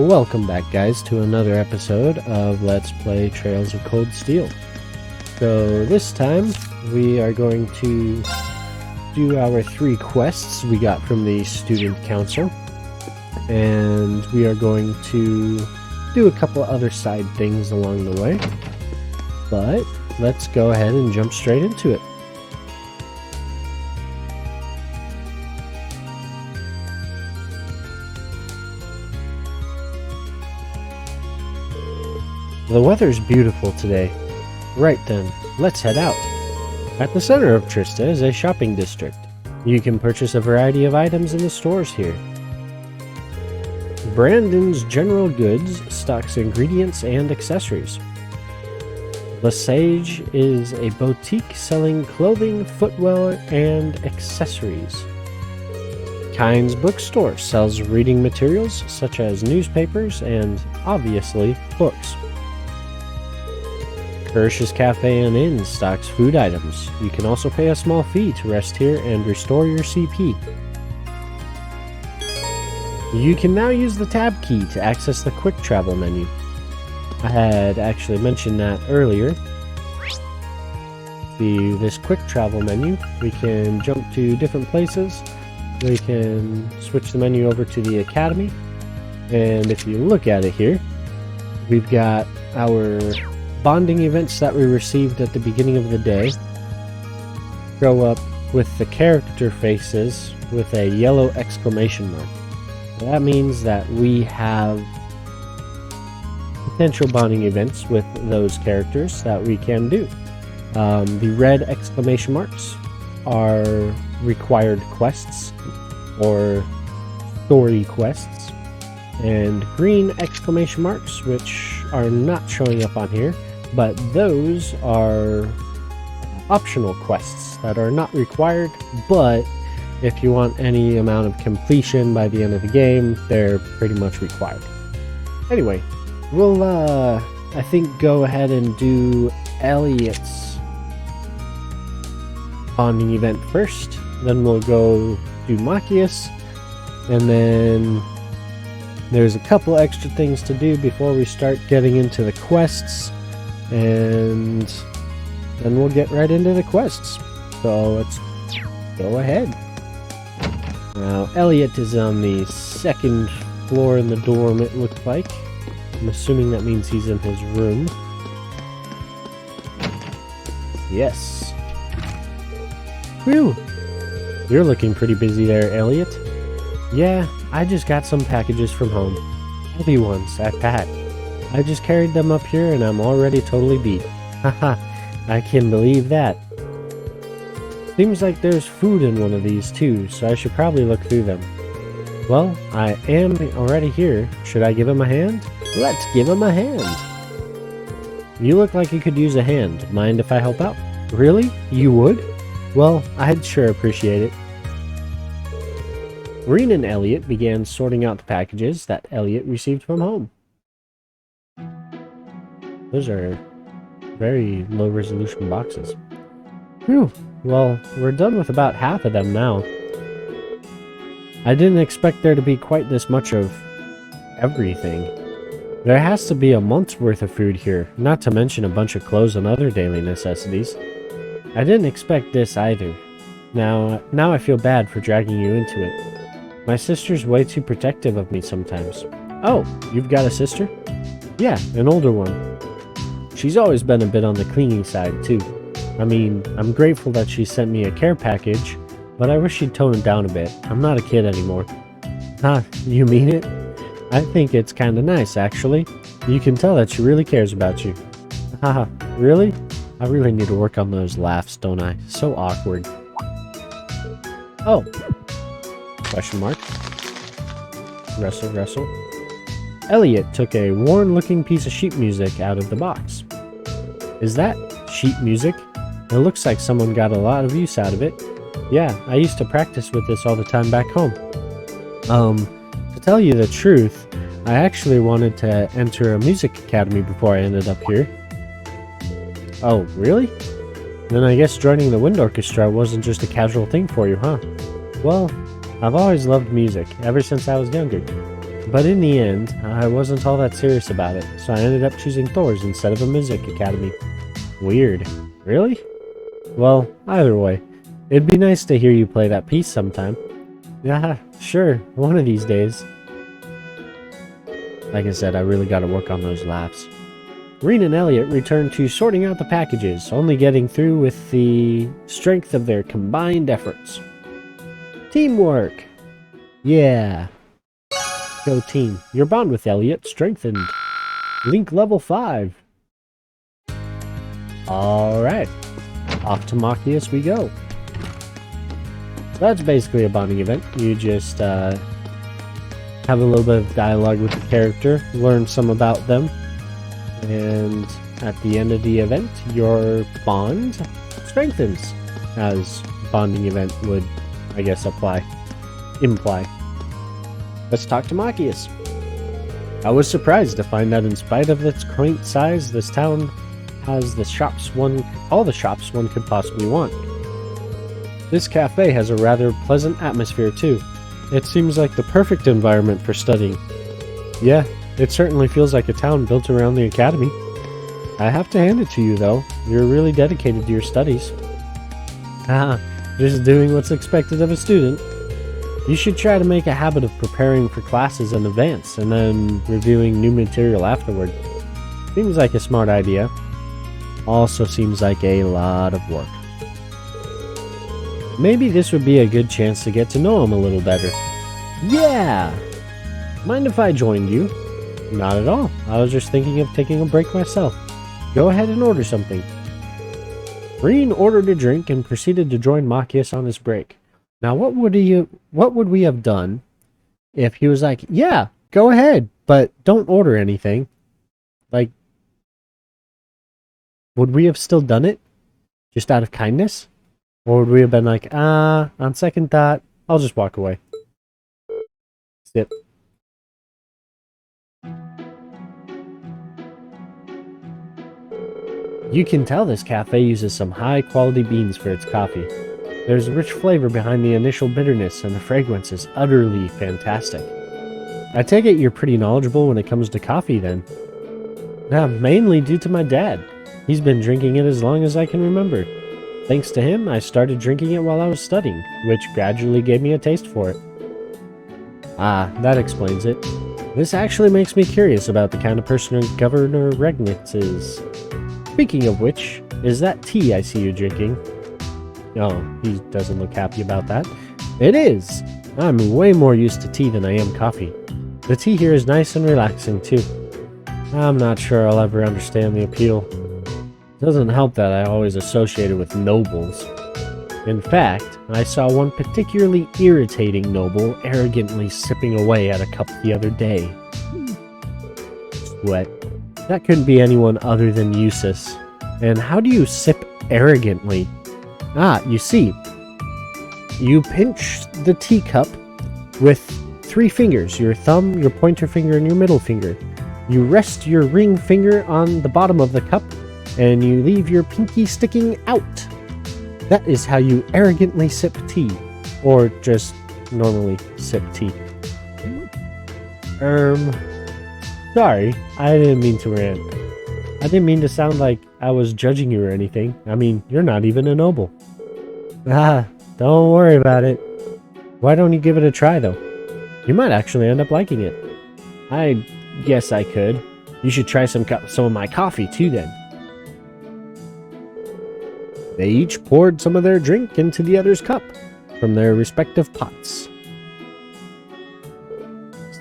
Welcome back, guys, to another episode of Let's Play Trails of Cold Steel. So this time we are going to do our 3 quests we got from the Student Council, and we are going to do a couple other side things along the way, but let's go ahead and jump straight into it. The weather's beautiful today. Right then, let's head out. At the center of Trista is a shopping district. You can purchase a variety of items in the stores here. Brandon's General Goods stocks ingredients and accessories. Lesage is a boutique selling clothing, footwear, and accessories. Kine's Bookstore sells reading materials such as newspapers and, obviously, books. Kirsch's Cafe and Inn stocks food items. You can also pay a small fee to rest here and restore your CP. You can now use the tab key to access the quick travel menu. I had actually mentioned that earlier. This quick travel menu, we can jump to different places. We can switch the menu over to the Academy. And if you look at it here, we've got our bonding events that we received at the beginning of the day show up with the character faces with a yellow exclamation mark. That means that we have potential bonding events with those characters that we can do. The red exclamation marks are required quests or story quests, and green exclamation marks, which are not showing up on here, but those are optional quests that are not required, but if you want any amount of completion by the end of the game, they're pretty much required. Anyway, we'll, I think, go ahead and do Elliot's bonding event first, then we'll go do Machias, and then there's a couple extra things to do before we start getting into the quests, and then we'll get right into the quests. So let's go ahead. Now, Elliot is on the 2nd floor in the dorm, it looks like. I'm assuming that means he's in his room. Yes. Whew! You're looking pretty busy there, Elliot. Yeah, I just got some packages from home. Heavy ones, at that. I just carried them up here and I'm already totally beat. Haha, I can believe that. Seems like there's food in one of these too, so I should probably look through them. Well, I am already here. Should I give him a hand? Let's give him a hand. You look like you could use a hand. Mind if I help out? Really? You would? Well, I'd sure appreciate it. Reen and Elliot began sorting out the packages that Elliot received from home. Those are very low resolution boxes. Phew, well, we're done with about half of them now. I didn't expect there to be quite this much of everything. There has to be a month's worth of food here, not to mention a bunch of clothes and other daily necessities. I didn't expect this either. Now I feel bad for dragging you into it. My sister's way too protective of me sometimes. Oh, you've got a sister? Yeah, an older one. She's always been a bit on the clingy side, too. I mean, I'm grateful that she sent me a care package, but I wish she'd tone it down a bit. I'm not a kid anymore. Huh, you mean it? I think it's kinda nice, actually. You can tell that she really cares about you. Haha, really? I really need to work on those laughs, don't I? So awkward. Oh. Question mark. Wrestle, wrestle. Elliot took a worn-looking piece of sheet music out of the box. Is that sheet music? It looks like someone got a lot of use out of it. Yeah, I used to practice with this all the time back home. To tell you the truth, I actually wanted to enter a music academy before I ended up here. Oh, really? Then I guess joining the wind orchestra wasn't just a casual thing for you, huh? Well, I've always loved music, ever since I was younger. But in the end, I wasn't all that serious about it, so I ended up choosing Thor's instead of a music academy. Weird. Really? Well, either way, it'd be nice to hear you play that piece sometime. Yeah, sure, one of these days. Like I said, I really gotta work on those laughs. Reen and Elliot returned to sorting out the packages, only getting through with the strength of their combined efforts. Teamwork! Yeah. Go team. Your bond with Elliot strengthened. Link level 5. Alright. Off to Machias we go. That's basically a bonding event. You just have a little bit of dialogue with the character, learn some about them, and at the end of the event, your bond strengthens, as bonding event would, I guess, imply. Let's talk to Machias. I was surprised to find that in spite of its quaint size, this town has all the shops one could possibly want. This cafe has a rather pleasant atmosphere too. It seems like the perfect environment for studying. Yeah, it certainly feels like a town built around the academy. I have to hand it to you though, you're really dedicated to your studies. Just doing what's expected of a student. You should try to make a habit of preparing for classes in advance and then reviewing new material afterward. Seems like a smart idea. Also seems like a lot of work. Maybe this would be a good chance to get to know him a little better. Yeah! Mind if I joined you? Not at all. I was just thinking of taking a break myself. Go ahead and order something. Reen ordered a drink and proceeded to join Machias on his break. Now, what would we have done if he was like, yeah, go ahead, but don't order anything? Like, would we have still done it? Just out of kindness? Or would we have been like, on second thought, I'll just walk away. Sip. You can tell this cafe uses some high-quality beans for its coffee. There's a rich flavor behind the initial bitterness, and the fragrance is utterly fantastic. I take it you're pretty knowledgeable when it comes to coffee, then? Mainly due to my dad. He's been drinking it as long as I can remember. Thanks to him, I started drinking it while I was studying, which gradually gave me a taste for it. That explains it. This actually makes me curious about the kind of person Governor Regnitz is. Speaking of which, is that tea I see you drinking? Oh, he doesn't look happy about that. It is! I'm way more used to tea than I am coffee. The tea here is nice and relaxing, too. I'm not sure I'll ever understand the appeal. Doesn't help that I always associate it with nobles. In fact, I saw one particularly irritating noble arrogantly sipping away at a cup the other day. Sweat. That couldn't be anyone other than Eustace. And how do you sip arrogantly? You see, you pinch the teacup with 3 fingers, your thumb, your pointer finger, and your middle finger. You rest your ring finger on the bottom of the cup, and you leave your pinky sticking out. That is how you arrogantly sip tea, or just normally sip tea. Sorry, I didn't mean to rant. I didn't mean to sound like I was judging you or anything. I mean, you're not even a noble. Don't worry about it. Why don't you give it a try, though? You might actually end up liking it. I guess I could. You should try some of my coffee, too, then. They each poured some of their drink into the other's cup from their respective pots.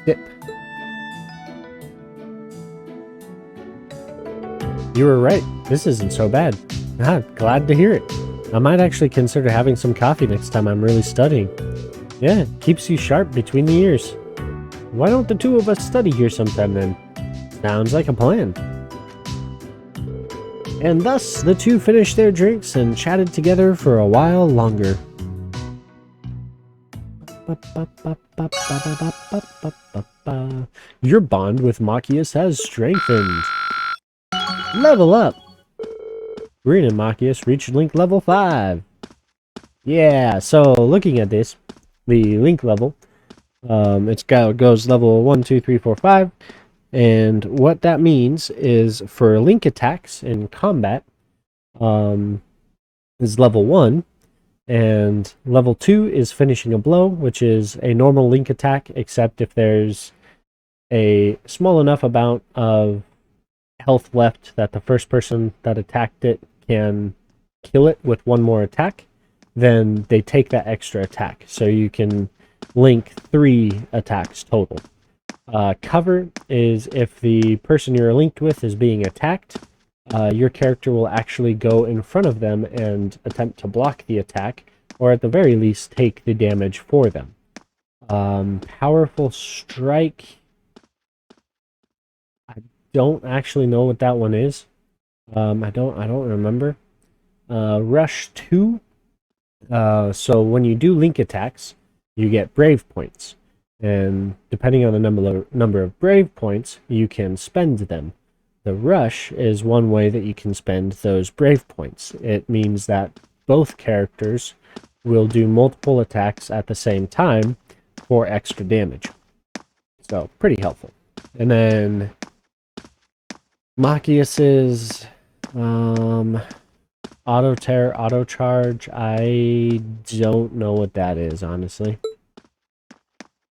Sip. You were right. This isn't so bad. Glad to hear it. I might actually consider having some coffee next time I'm really studying. Yeah, keeps you sharp between the ears. Why don't the two of us study here sometime then? Sounds like a plan. And thus, the two finished their drinks and chatted together for a while longer. Your bond with Machias has strengthened. Level up! Reen and Machias reached link level 5. Yeah, so looking at this, the link level, Goes level 1, 2, 3, 4, 5. And what that means is for link attacks in combat, is level 1. And level 2 is finishing a blow, which is a normal link attack, except if there's a small enough amount of health left that the first person that attacked it can kill it with one more attack, then they take that extra attack. So you can link 3 attacks total. Cover is if the person you're linked with is being attacked, your character will actually go in front of them and attempt to block the attack, or at the very least take the damage for them. Powerful Strike, I don't actually know what that one is. I don't remember. Rush 2. So when you do link attacks, you get brave points, and depending on the number of brave points, you can spend them. The rush is one way that you can spend those brave points. It means that both characters will do multiple attacks at the same time for extra damage. So, pretty helpful. And then Machias's auto tear, auto charge. I don't know what that is, honestly.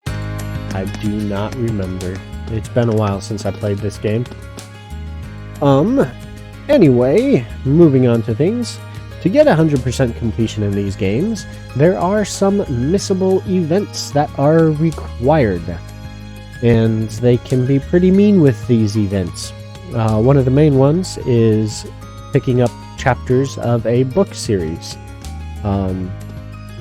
I do not remember. It's been a while since I played this game. Anyway, moving on to things. To get 100% completion in these games, there are some missable events that are required. And they can be pretty mean with these events. One of the main ones is picking up chapters of a book series.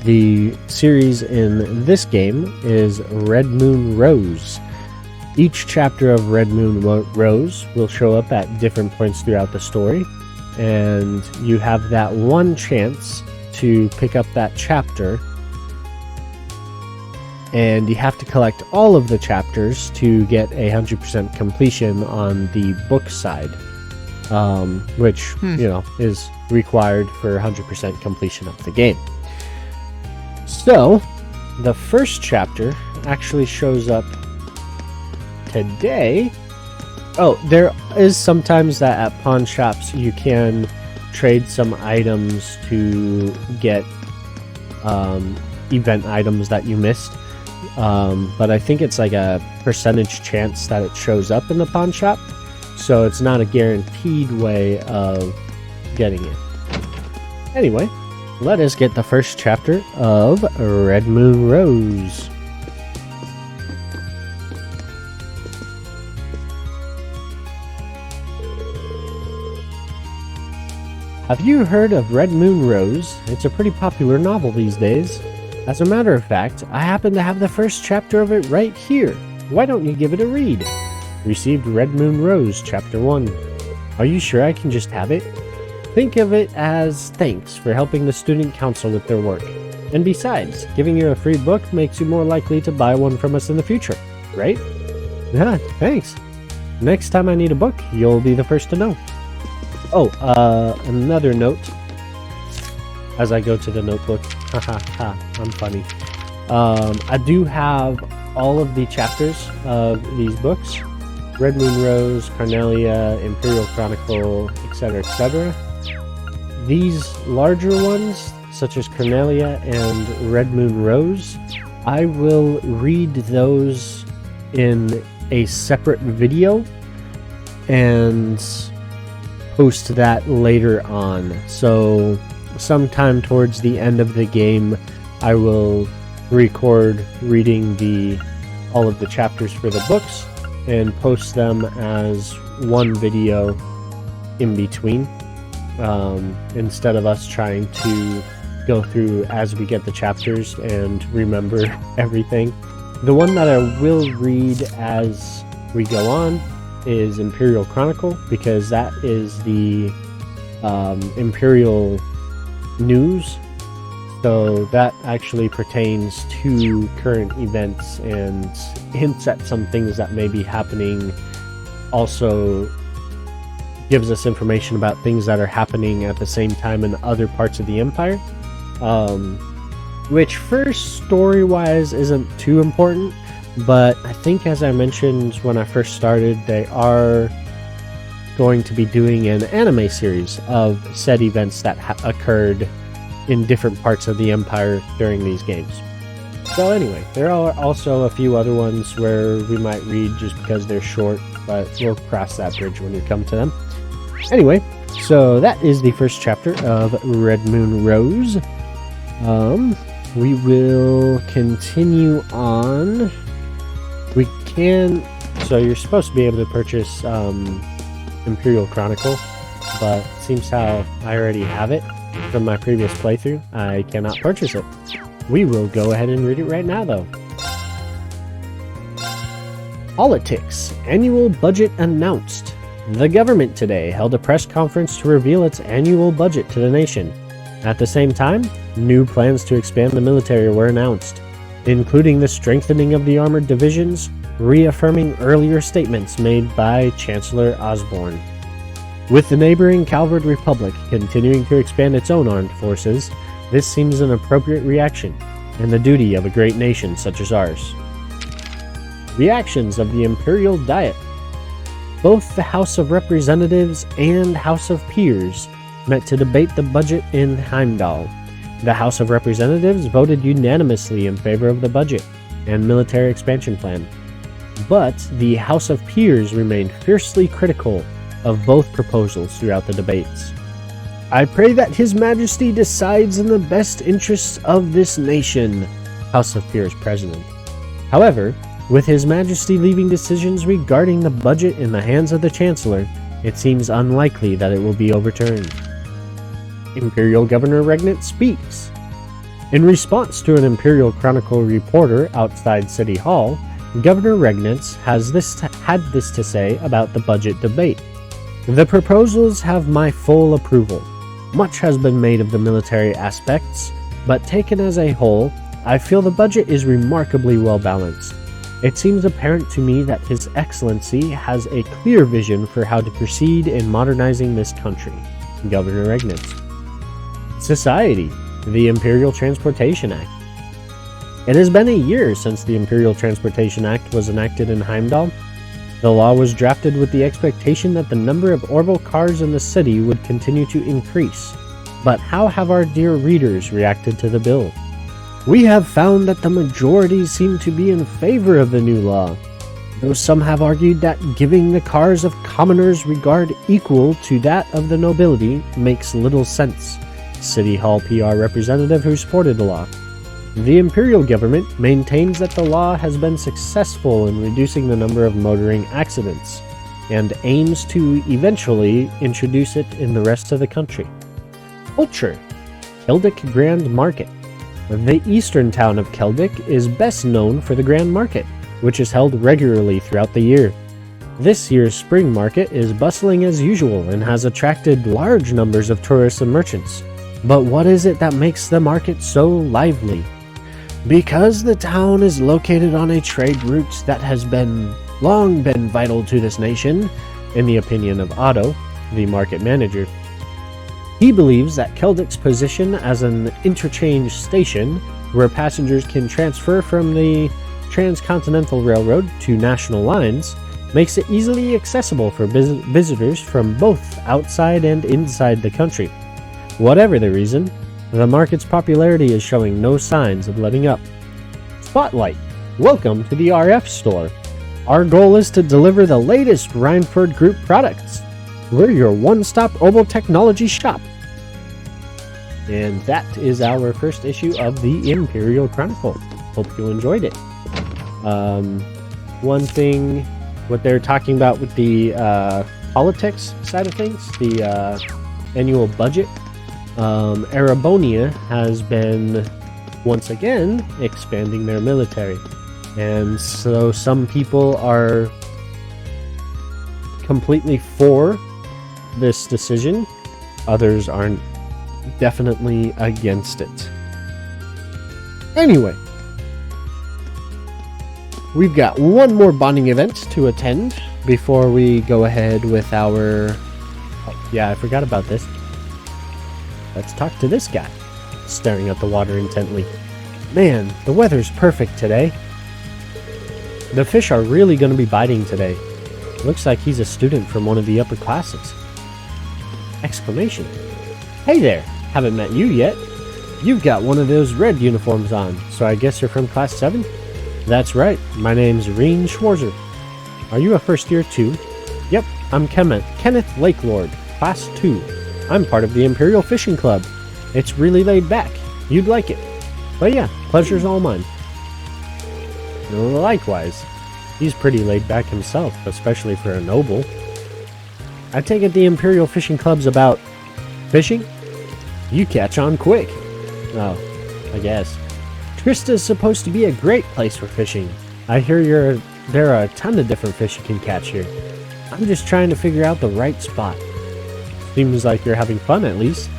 The series in this game is Red Moon Rose. Each chapter of Red Moon Rose will show up at different points throughout the story, and you have that one chance to pick up that chapter, and you have to collect all of the chapters to get 100% completion on the book side, which, is required for 100% completion of the game. So, the first chapter actually shows up today. Oh, there is sometimes that at pawn shops you can trade some items to get event items that you missed. But I think it's like a percentage chance that it shows up in the pawn shop. So it's not a guaranteed way of getting it. Anyway, let us get the first chapter of Red Moon Rose. Have you heard of Red Moon Rose? It's a pretty popular novel these days. As a matter of fact, I happen to have the first chapter of it right here. Why don't you give it a read? Received Red Moon Rose, Chapter 1. Are you sure I can just have it? Think of it as thanks for helping the student council with their work. And besides, giving you a free book makes you more likely to buy one from us in the future, right? Yeah, thanks. Next time I need a book, you'll be the first to know. Oh, another note. As I go to the notebook. Haha, I'm funny. I do have all of the chapters of these books. Red Moon Rose, Carnelia, Imperial Chronicle, etc., etc. These larger ones, such as Carnelia and Red Moon Rose, I will read those in a separate video and post that later on. So sometime towards the end of the game, I will record reading all of the chapters for the books and post them as one video in between, instead of us trying to go through as we get the chapters and remember everything. The one that I will read as we go on is Imperial Chronicle, because that is the Imperial news. So that actually pertains to current events and hints at some things that may be happening. Also gives us information about things that are happening at the same time in other parts of the Empire. which first story-wise isn't too important, but I think, as I mentioned when I first started, they are going to be doing an anime series of said events that occurred in different parts of the Empire during these games. So anyway, there are also a few other ones where we might read just because they're short, but we'll cross that bridge when we come to them. Anyway, so that is the first chapter of Red Moon Rose. We will continue on. We can... So you're supposed to be able to purchase Imperial Chronicle, but it seems how I already have it from my previous playthrough. I cannot purchase it. We will go ahead and read it right now, though. Politics. Annual budget announced. The government today held a press conference to reveal its annual budget to the nation. At the same time, new plans to expand the military were announced, including the strengthening of the armored divisions, reaffirming earlier statements made by Chancellor Osborne. With the neighboring Calvard Republic continuing to expand its own armed forces, this seems an appropriate reaction, and the duty of a great nation such as ours. Reactions of the Imperial Diet. Both the House of Representatives and House of Peers met to debate the budget in Heimdall. The House of Representatives voted unanimously in favor of the budget and military expansion plan, but the House of Peers remained fiercely critical of both proposals throughout the debates. I pray that His Majesty decides in the best interests of this nation, House of Peers President. However, with His Majesty leaving decisions regarding the budget in the hands of the Chancellor, it seems unlikely that it will be overturned. Imperial Governor Regnant speaks. In response to an Imperial Chronicle reporter outside City Hall, Governor Regnant had this to say about the budget debate. The proposals have my full approval. Much has been made of the military aspects, but taken as a whole, I feel the budget is remarkably well balanced. It seems apparent to me that His Excellency has a clear vision for how to proceed in modernizing this country. Governor Regnant. Society. The Imperial Transportation Act. It has been a year since the Imperial Transportation Act was enacted in Heimdall. The law was drafted with the expectation that the number of Orville cars in the city would continue to increase. But how have our dear readers reacted to the bill? We have found that the majority seem to be in favor of the new law, though some have argued that giving the cars of commoners regard equal to that of the nobility makes little sense. City Hall PR representative who supported the law. The Imperial government maintains that the law has been successful in reducing the number of motoring accidents, and aims to eventually introduce it in the rest of the country. Culture. Keldic Grand Market. The eastern town of Keldic is best known for the Grand Market, which is held regularly throughout the year. This year's spring market is bustling as usual and has attracted large numbers of tourists and merchants. But what is it that makes the market so lively? Because the town is located on a trade route that has long been vital to this nation, in the opinion of Otto, the market manager. He believes that Keldic's position as an interchange station, where passengers can transfer from the Transcontinental Railroad to national lines, makes it easily accessible for visitors from both outside and inside the country. Whatever the reason, the market's popularity is showing no signs of letting up. Spotlight. Welcome to the RF store. Our goal is to deliver the latest Rhineford Group products. We're your one-stop Orville technology shop. And that is our first issue of the Imperial Chronicle. Hope you enjoyed it. One thing, what they're talking about with the politics side of things, the annual budget, Arabonia has been once again expanding their military, and so some people are completely for this decision, others aren't definitely against it. Anyway, we've got one more bonding event to attend before we go ahead with our... Oh, yeah, I forgot about this. Let's talk to this guy, staring at the water intently. Man, the weather's perfect today. The fish are really going to be biting today. Looks like he's a student from one of the upper classes. Exclamation. Hey there, haven't met you yet. You've got one of those red uniforms on, so I guess you're from Class 7? That's right, my name's Reen Schwarzer. Are you a first year too? Yep, I'm Kenneth Lakelord, Class 2. I'm part of the Imperial Fishing Club. It's really laid back. You'd like it. But yeah, pleasure's all mine. Likewise. He's pretty laid back himself, especially for a noble. I take it the Imperial Fishing Club's about fishing? You catch on quick. Oh, I guess. Trista's supposed to be a great place for fishing. I hear there are a ton of different fish you can catch here. I'm just trying to figure out the right spot. Seems like you're having fun at least.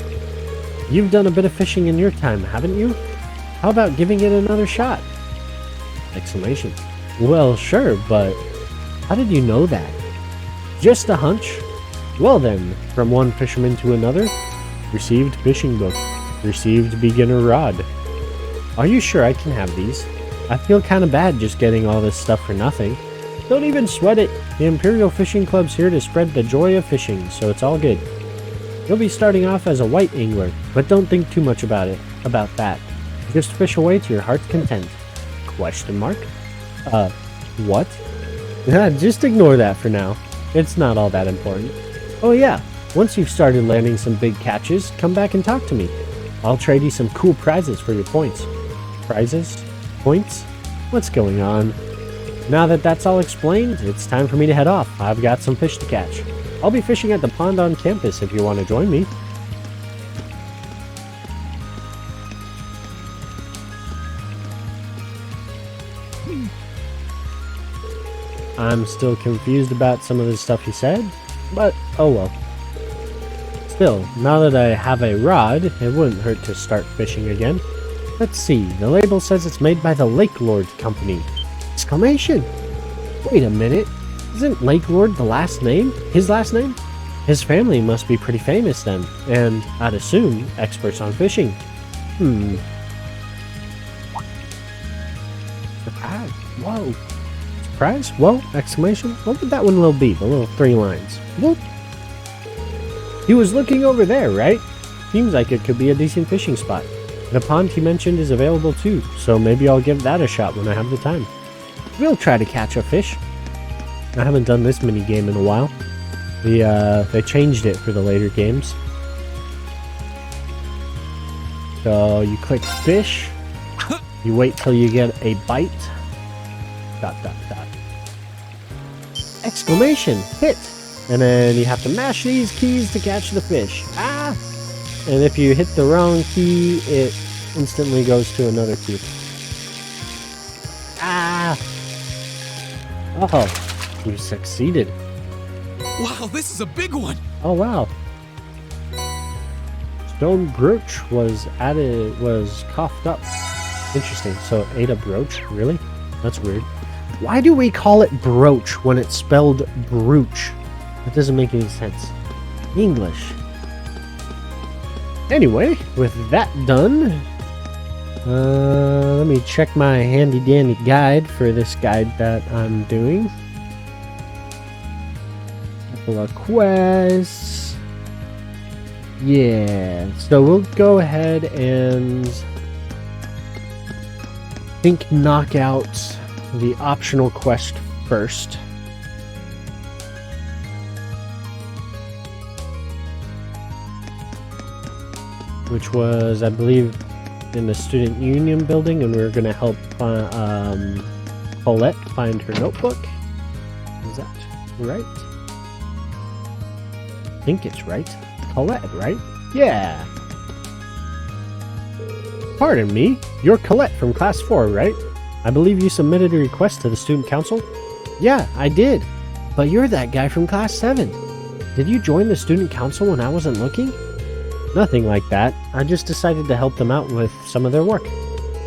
You've done a bit of fishing in your time, haven't you? How about giving it another shot? Exclamation. Well, sure, but how did you know that? Just a hunch. Well then, from one fisherman to another. Received fishing book. Received beginner rod. Are you sure I can have these? I feel kinda bad just getting all this stuff for nothing. Don't even sweat it. The Imperial Fishing Club's here to spread the joy of fishing, so it's all good. You'll be starting off as a white angler, but don't think too much about that. Just fish away to your heart's content. Question mark? What? Just ignore that for now. It's not all that important. Oh yeah, once you've started landing some big catches, come back and talk to me. I'll trade you some cool prizes for your points. Prizes? Points? What's going on? Now that that's all explained, it's time for me to head off. I've got some fish to catch. I'll be fishing at the pond on campus if you want to join me. I'm still confused about some of the stuff he said, but oh well. Still, now that I have a rod, it wouldn't hurt to start fishing again. Let's see, the label says it's made by the Lakelord Company. Exclamation! Wait a minute, isn't Lakelord the last name? His last name? His family must be pretty famous then, and I'd assume experts on fishing. Surprise! Whoa! Surprise? Whoa! Exclamation! What would that one little be? The little 3 lines. Whoop! He was looking over there, right? Seems like it could be a decent fishing spot. The pond he mentioned is available too, so maybe I'll give that a shot when I have the time. We'll try to catch a fish. I haven't done this mini game in a while. They changed it for the later games. So you click fish. You wait till you get a bite. ... Exclamation! Hit! And then you have to mash these keys to catch the fish. Ah! And if you hit the wrong key, it instantly goes to another key. Ah! Oh, you succeeded. Wow, this is a big one! Oh wow. Stone brooch was coughed up. Interesting, so it ate a brooch? Really? That's weird. Why do we call it brooch when it's spelled brooch? That doesn't make any sense. English. Anyway, with that done, let me check my handy dandy guide for this guide that I'm doing. Couple of quests. Yeah, so we'll go ahead and knock out the optional quest first. Which was, I believe, in the student union building, and we were going to help Colette find her notebook. Is that right? I think it's right. Colette, right? Yeah! Pardon me, you're Colette from Class 4, right? I believe you submitted a request to the Student Council? Yeah, I did. But you're that guy from Class 7. Did you join the Student Council when I wasn't looking? Nothing like that. I just decided to help them out with some of their work.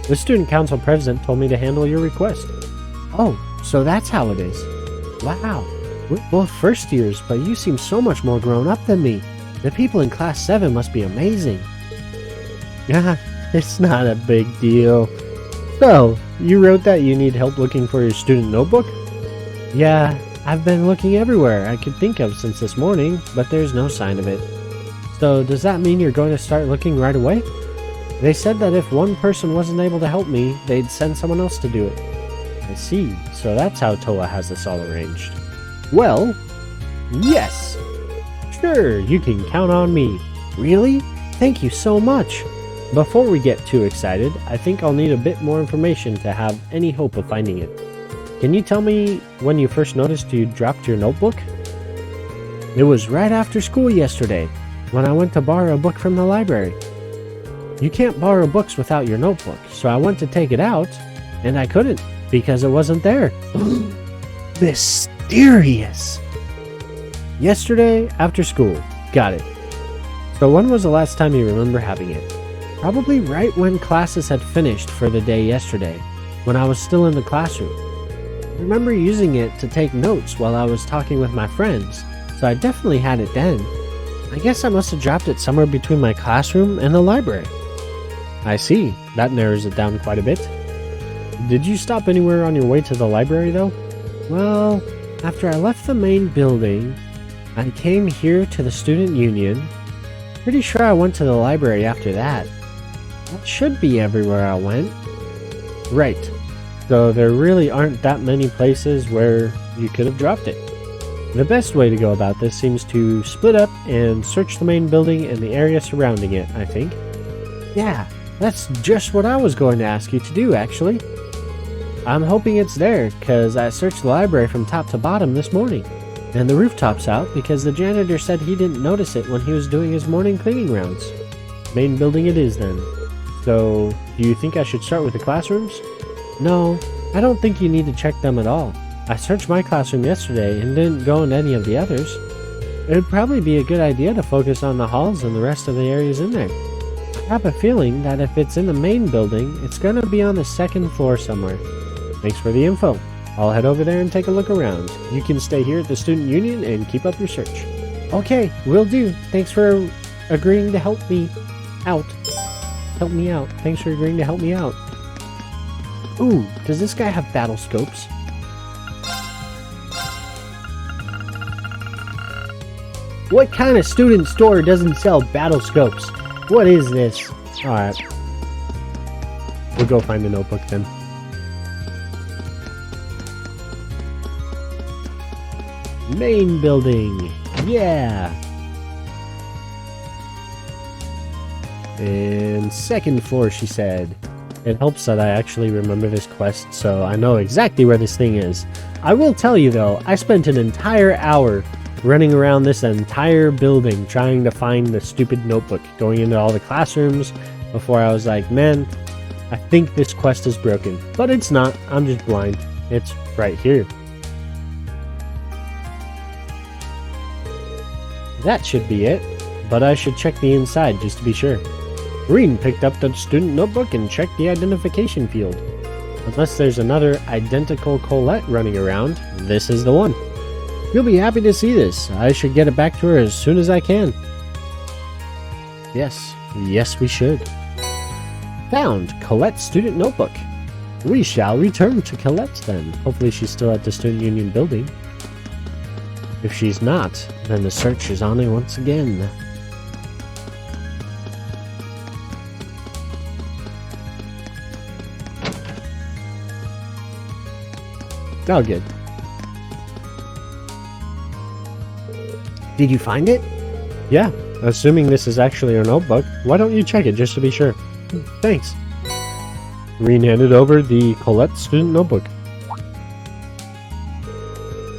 The Student Council President told me to handle your request. Oh, so that's how it is. Wow. We're both first years, but you seem so much more grown up than me. The people in Class 7 must be amazing. Yeah, it's not a big deal. So, you wrote that you need help looking for your student notebook? Yeah, I've been looking everywhere I could think of since this morning, but there's no sign of it. So, does that mean you're going to start looking right away? They said that if one person wasn't able to help me, they'd send someone else to do it. I see, so that's how Toa has this all arranged. Well, yes! Sure, you can count on me. Really? Thank you so much! Before we get too excited, I think I'll need a bit more information to have any hope of finding it. Can you tell me when you first noticed you dropped your notebook? It was right after school yesterday, when I went to borrow a book from the library. You can't borrow books without your notebook, so I went to take it out, and I couldn't, because it wasn't there. Mysterious! Yesterday, after school. Got it. So when was the last time you remember having it? Probably right when classes had finished for the day yesterday, when I was still in the classroom. I remember using it to take notes while I was talking with my friends, so I definitely had it then. I guess I must have dropped it somewhere between my classroom and the library. I see, that narrows it down quite a bit. Did you stop anywhere on your way to the library though? Well, after I left the main building, I came here to the student union. Pretty sure I went to the library after that. That should be everywhere I went. Right. So there really aren't that many places where you could have dropped it. The best way to go about this seems to split up and search the main building and the area surrounding it, I think. Yeah, that's just what I was going to ask you to do, actually. I'm hoping it's there, because I searched the library from top to bottom this morning. And the rooftop's out because the janitor said he didn't notice it when he was doing his morning cleaning rounds. Main building it is then. So, do you think I should start with the classrooms? No, I don't think you need to check them at all. I searched my classroom yesterday and didn't go into any of the others. It would probably be a good idea to focus on the halls and the rest of the areas in there. I have a feeling that if it's in the main building, it's going to be on the second floor somewhere. Thanks for the info. I'll head over there and take a look around. You can stay here at the student union and keep up your search. Okay, will do. Thanks for agreeing to help me out. Help me out. Thanks for agreeing to help me out. Ooh, does this guy have battle scopes? What kind of student store doesn't sell battle scopes? What is this? Alright. We'll go find the notebook then. Main building. Yeah. And second floor, she said. It helps that I actually remember this quest, so I know exactly where this thing is. I will tell you though, I spent an entire hour running around this entire building trying to find the stupid notebook, going into all the classrooms before I was like, man, I think this quest is broken. But it's not, I'm just blind. It's right here. That should be it, but I should check the inside just to be sure. Green picked up the student notebook and checked the identification field. Unless there's another identical Colette running around, this is the one. You'll be happy to see this. I should get it back to her as soon as I can. Yes, we should. Found Colette's student notebook. We shall return to Colette then. Hopefully she's still at the student union building. If she's not, then the search is on once again. Oh, good. Did you find it? Yeah, assuming this is actually her notebook. Why don't you check it just to be sure? Thanks. Green handed over the Colette student notebook.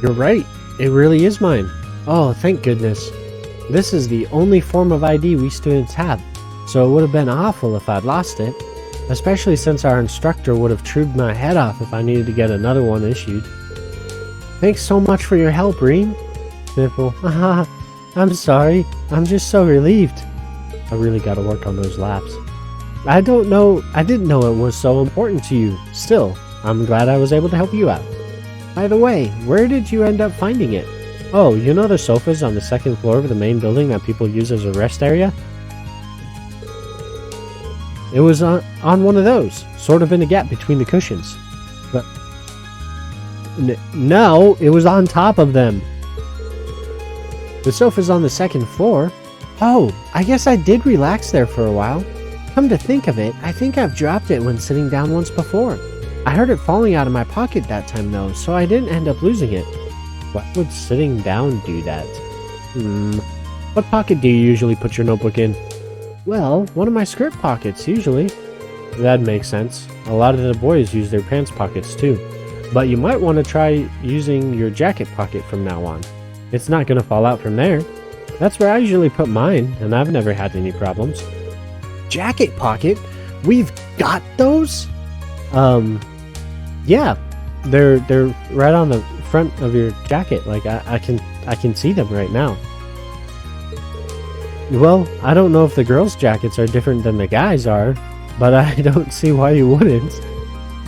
You're right. It really is mine. Oh, thank goodness. This is the only form of ID we students have, so it would have been awful if I'd lost it. Especially since our instructor would have chewed my head off if I needed to get another one issued. Thanks so much for your help, Reem. Sniffle. Haha, I'm sorry. I'm just so relieved. I really gotta work on those laughs. I didn't know it was so important to you. Still, I'm glad I was able to help you out. By the way, where did you end up finding it? Oh, you know the sofas on the second floor of the main building that people use as a rest area? It was on one of those, sort of in a gap between the cushions. But no, it was on top of them. The sofa's on the second floor. Oh, I guess I did relax there for a while. Come to think of it, I think I've dropped it when sitting down once before. I heard it falling out of my pocket that time though, so I didn't end up losing it. Why would sitting down do that? What pocket do you usually put your notebook in? Well, one of my skirt pockets, usually. That makes sense. A lot of the boys use their pants pockets too. But you might want to try using your jacket pocket from now on. It's not going to fall out from there. That's where I usually put mine, and I've never had any problems. Jacket pocket? We've got those? Yeah. They're right on the front of your jacket. Like, I can see them right now. Well, I don't know if the girls' jackets are different than the guys' are, but I don't see why you wouldn't.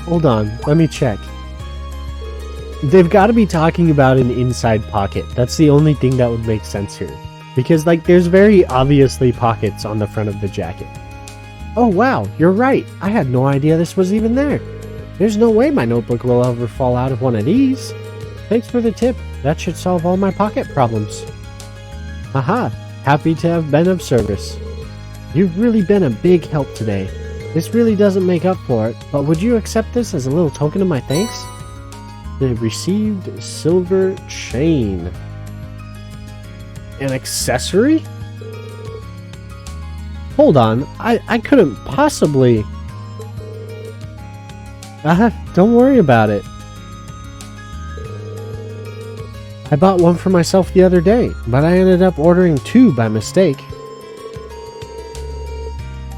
Hold on, let me check. They've got to be talking about an inside pocket. That's the only thing that would make sense here. Because, like, there's very obviously pockets on the front of the jacket. Oh wow, you're right. I had no idea this was even there. There's no way my notebook will ever fall out of one of these. Thanks for the tip. That should solve all my pocket problems. Haha, happy to have been of service. You've really been a big help today. This really doesn't make up for it, but would you accept this as a little token of my thanks? The received silver chain. An accessory? Hold on, I couldn't possibly... don't worry about it. I bought one for myself the other day, but I ended up ordering two by mistake.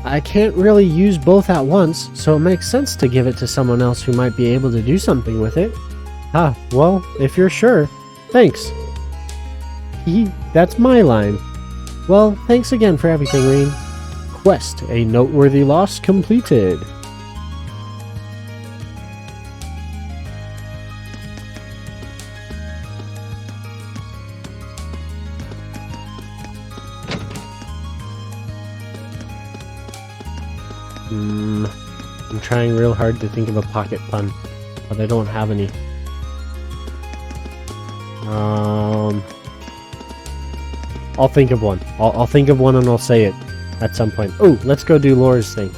I can't really use both at once, so it makes sense to give it to someone else who might be able to do something with it. Well, if you're sure, thanks. That's my line. Well, thanks again for everything, Reen. Quest, a noteworthy loss completed. I'm trying real hard to think of a pocket pun, but I don't have any. I'll think of one. I'll think of one and I'll say it at some point. Oh, let's go do Laura's thing.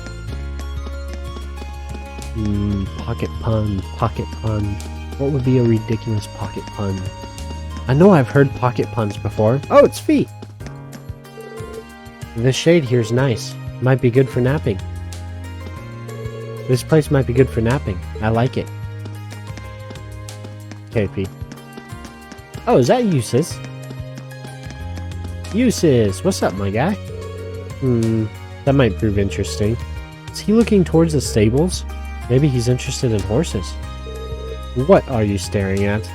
Pocket pun, pocket pun. What would be a ridiculous pocket pun? I know I've heard pocket puns before. Oh, it's Fee! This shade here's nice. Might be good for napping. This place might be good for napping. I like it. Okay, Fee. Oh, is that Eustace? Eustace, what's up, my guy? That might prove interesting. Is he looking towards the stables? Maybe he's interested in horses. What are you staring at?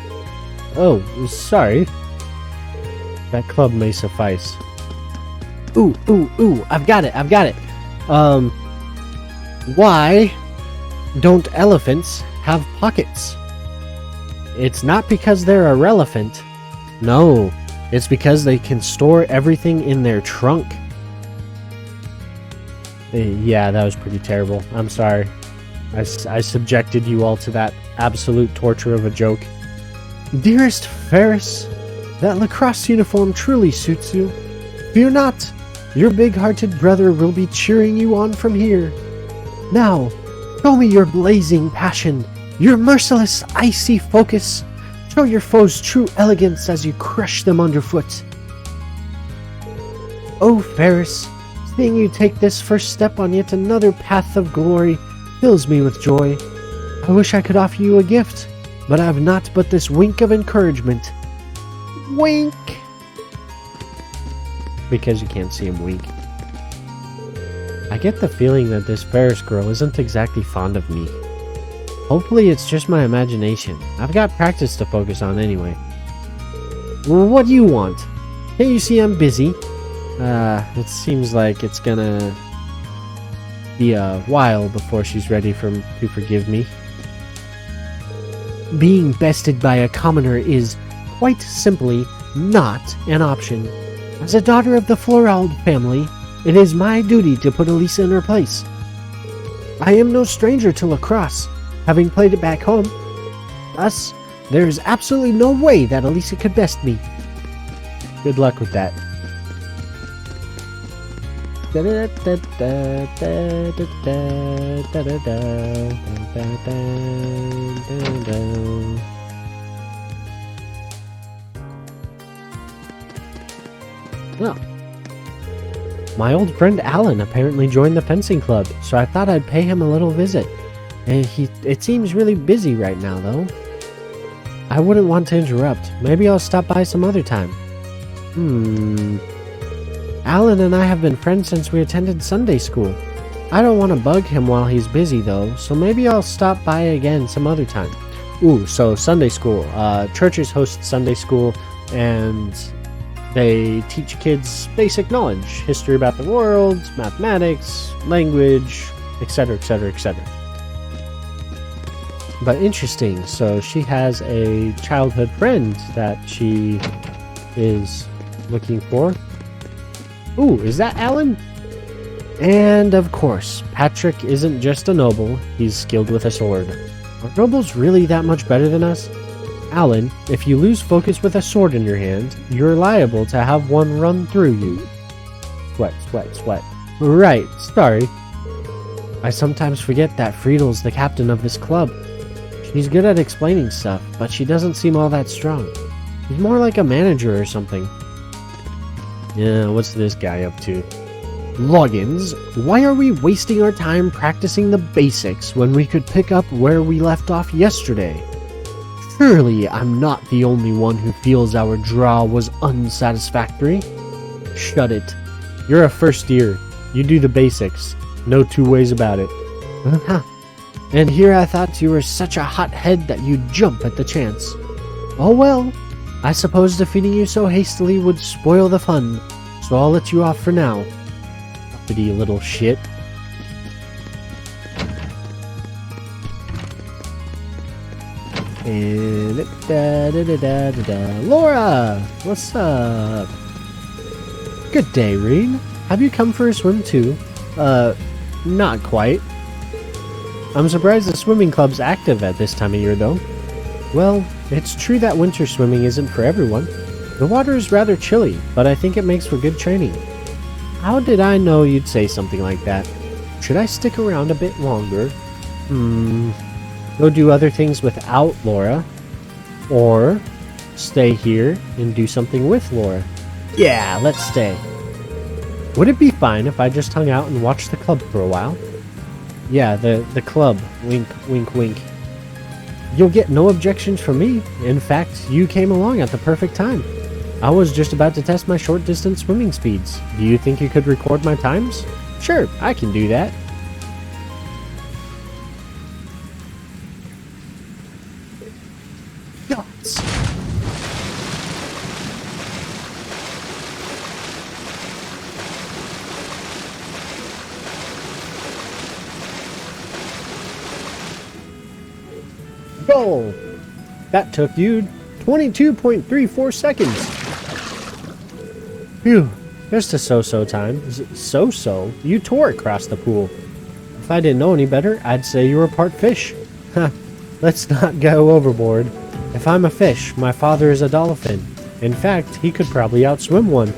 Oh, sorry. That club may suffice. Ooh, I've got it. Why don't elephants have pockets? It's not because they're irrelevant. No, it's because they can store everything in their trunk. Yeah, that was pretty terrible. I'm sorry. I subjected you all to that absolute torture of a joke. Dearest Ferris, that lacrosse uniform truly suits you. Fear not, your big-hearted brother will be cheering you on from here. Now, show me your blazing passion, your merciless, icy focus. Show your foes true elegance as you crush them underfoot. Oh, Ferris, seeing you take this first step on yet another path of glory fills me with joy. I wish I could offer you a gift, but I have not but this wink of encouragement. Wink! Because you can't see him wink. I get the feeling that this Ferris girl isn't exactly fond of me. Hopefully it's just my imagination. I've got practice to focus on anyway. Well, what do you want? Can't you see I'm busy? It seems like it's gonna be a while before she's ready to forgive me. Being bested by a commoner is, quite simply, not an option. As a daughter of the Florald family, it is my duty to put Elisa in her place. I am no stranger to lacrosse, having played it back home. Thus, there is absolutely no way that Elisa could best me. Good luck with that. Oh. My old friend Alan apparently joined the fencing club, so I thought I'd pay him a little visit. And it seems really busy right now, though. I wouldn't want to interrupt. Maybe I'll stop by some other time. Alan and I have been friends since we attended Sunday school. I don't want to bug him while he's busy, though, so maybe I'll stop by again some other time. Ooh, so Sunday school. Churches host Sunday school, and they teach kids basic knowledge. History about the world, mathematics, language, etc., etc., etc. But interesting, so she has a childhood friend that she is looking for. Ooh, is that Alan? And of course, Patrick isn't just a noble, he's skilled with a sword. Are nobles really that much better than us? Alan, if you lose focus with a sword in your hand, you're liable to have one run through you. Sweat, sweat, sweat. Right, sorry. I sometimes forget that Friedel's the captain of this club. She's good at explaining stuff, but she doesn't seem all that strong. She's more like a manager or something. Yeah, what's this guy up to? Loggins, why are we wasting our time practicing the basics when we could pick up where we left off yesterday? Surely I'm not the only one who feels our draw was unsatisfactory. Shut it. You're a first year. You do the basics. No two ways about it. And here I thought you were such a hothead that you'd jump at the chance. Oh well, I suppose defeating you so hastily would spoil the fun, so I'll let you off for now. Uppity little shit. And Laura, what's up? Good day, Reen. Have you come for a swim too? Not quite. I'm surprised the swimming club's active at this time of year, though. Well, it's true that winter swimming isn't for everyone. The water is rather chilly, but I think it makes for good training. How did I know you'd say something like that? Should I stick around a bit longer? Go do other things without Laura? Or stay here and do something with Laura? Yeah, let's stay. Would it be fine if I just hung out and watched the club for a while? Yeah, the club. Wink, wink, wink. You'll get no objections from me. In fact, you came along at the perfect time. I was just about to test my short-distance swimming speeds. Do you think you could record my times? Sure, I can do that. Nuts. Goal! That took you 22.34 seconds. Phew, just a so-so time. So-so? You tore across the pool. If I didn't know any better, I'd say you were part fish. Ha, let's not go overboard. If I'm a fish, my father is a dolphin. In fact, he could probably outswim one.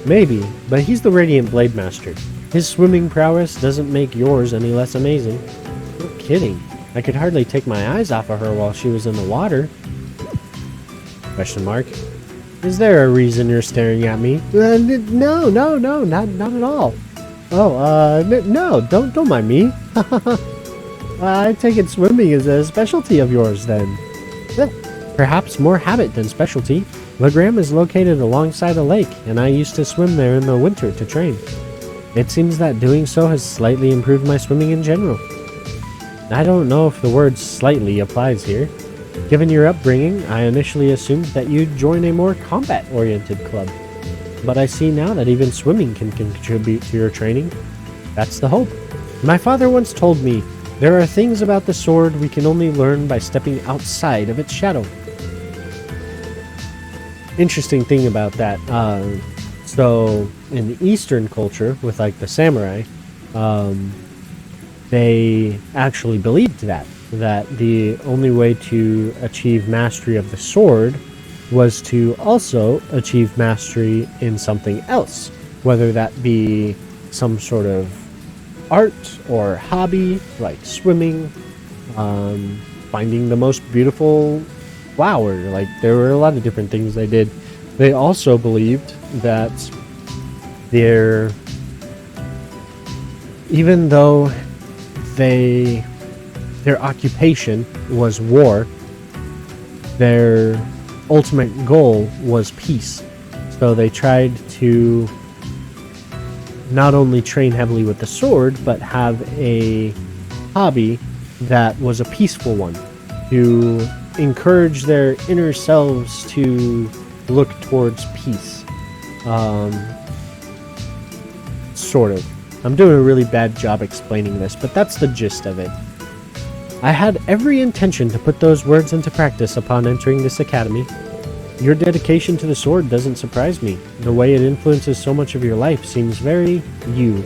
Maybe, but he's the Radiant Blade Master. His swimming prowess doesn't make yours any less amazing. No kidding. I could hardly take my eyes off of her while she was in the water. Question mark. Is there a reason you're staring at me? No, not at all. Oh, no, don't mind me. I take it swimming is a specialty of yours, then. Perhaps more habit than specialty. Legram is located alongside a lake, and I used to swim there in the winter to train. It seems that doing so has slightly improved my swimming in general. I don't know if the word slightly applies here. Given your upbringing, I initially assumed that you'd join a more combat-oriented club. But I see now that even swimming can contribute to your training. That's the hope. My father once told me, there are things about the sword we can only learn by stepping outside of its shadow. Interesting thing about that, so in the Eastern culture, with like the samurai, they actually believed that the only way to achieve mastery of the sword was to also achieve mastery in something else, whether that be some sort of art or hobby like swimming, finding the most beautiful flower. Like, there were a lot of different things they did. They also believed that even though their occupation was war, their ultimate goal was peace. So they tried to not only train heavily with the sword, but have a hobby that was a peaceful one, to encourage their inner selves to look towards peace. Sort of. I'm doing a really bad job explaining this, but that's the gist of it. I had every intention to put those words into practice upon entering this academy. Your dedication to the sword doesn't surprise me. The way it influences so much of your life seems very you.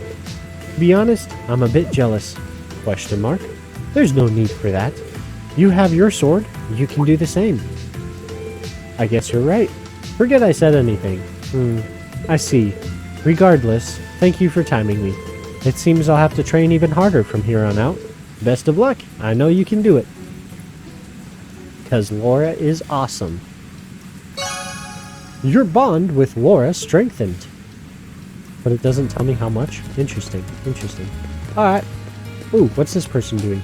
To be honest, I'm a bit jealous. Question mark. There's no need for that. You have your sword, you can do the same. I guess you're right. Forget I said anything. I see. Regardless, thank you for timing me. It seems I'll have to train even harder from here on out. Best of luck. I know you can do it. Because Laura is awesome. Your bond with Laura strengthened. But it doesn't tell me how much. Interesting. Alright. Ooh, what's this person doing?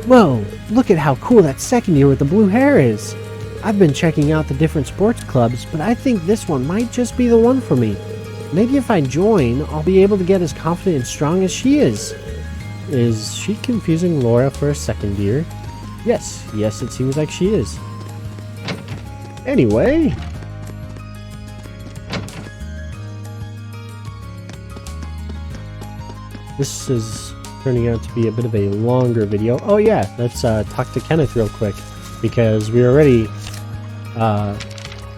Whoa, look at how cool that second year with the blue hair is. I've been checking out the different sports clubs, but I think this one might just be the one for me. Maybe if I join, I'll be able to get as confident and strong as she is. Is she confusing Laura for a second year? Yes, it seems like she is. Anyway. This is turning out to be a bit of a longer video. Oh yeah, let's talk to Kenneth real quick, because we already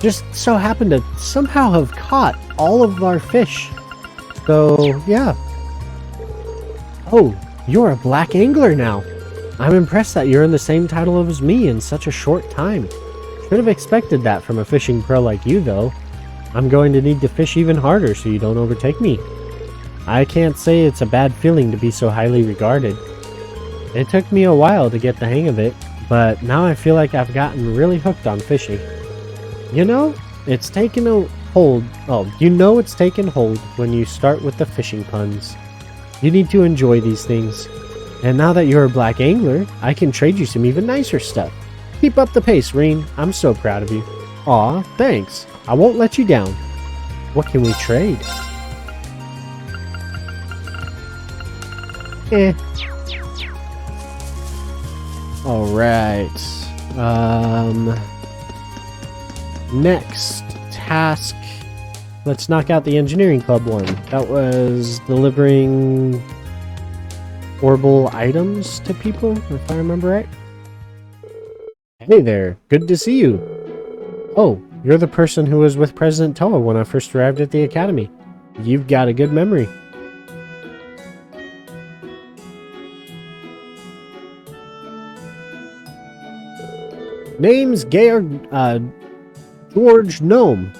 just so happened to somehow have caught all of our fish. So yeah. Oh, you're a black angler now. I'm impressed that you're in the same title as me in such a short time. Should have expected that from a fishing pro like you, though. I'm going to need to fish even harder so you don't overtake me. I can't say it's a bad feeling to be so highly regarded. It took me a while to get the hang of it, but now I feel like I've gotten really hooked on fishing. You know, it's taken hold when you start with the fishing puns. You need to enjoy these things. And now that you're a black angler, I can trade you some even nicer stuff. Keep up the pace, Reen. I'm so proud of you. Aw, thanks. I won't let you down. What can we trade? Alright. Next task. Let's knock out the engineering club one. That was delivering Orville items to people, if I remember right. Hey there, good to see you. Oh, you're the person who was with President Toa when I first arrived at the academy. You've got a good memory. Name's George Gnome.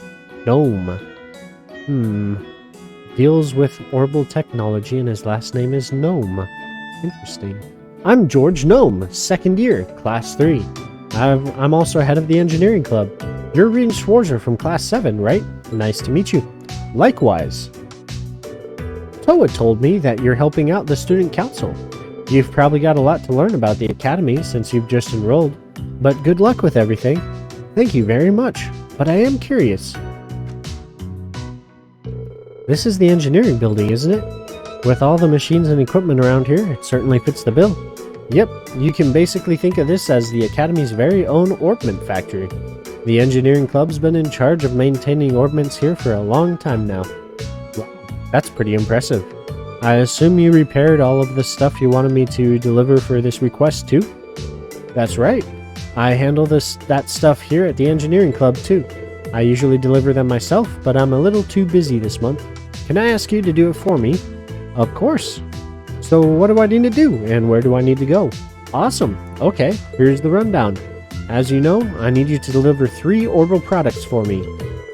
Deals with Orville technology and his last name is Gnome. Interesting. I'm George Gnome, second year, class 3. I'm also head of the engineering club. You're Reen Schwarzer from class 7, right? Nice to meet you. Likewise. Toa told me that you're helping out the student council. You've probably got a lot to learn about the academy since you've just enrolled, but good luck with everything. Thank you very much, but I am curious. This is the engineering building, isn't it? With all the machines and equipment around here, it certainly fits the bill. Yep, you can basically think of this as the Academy's very own orbment factory. The engineering club's been in charge of maintaining orbments here for a long time now. Wow, that's pretty impressive. I assume you repaired all of the stuff you wanted me to deliver for this request too? That's right. I handle that stuff here at the engineering club too. I usually deliver them myself, but I'm a little too busy this month. Can I ask you to do it for me? Of course. So what do I need to do, and where do I need to go? Awesome. Okay, here's the rundown. As you know, I need you to deliver 3 Orville products for me.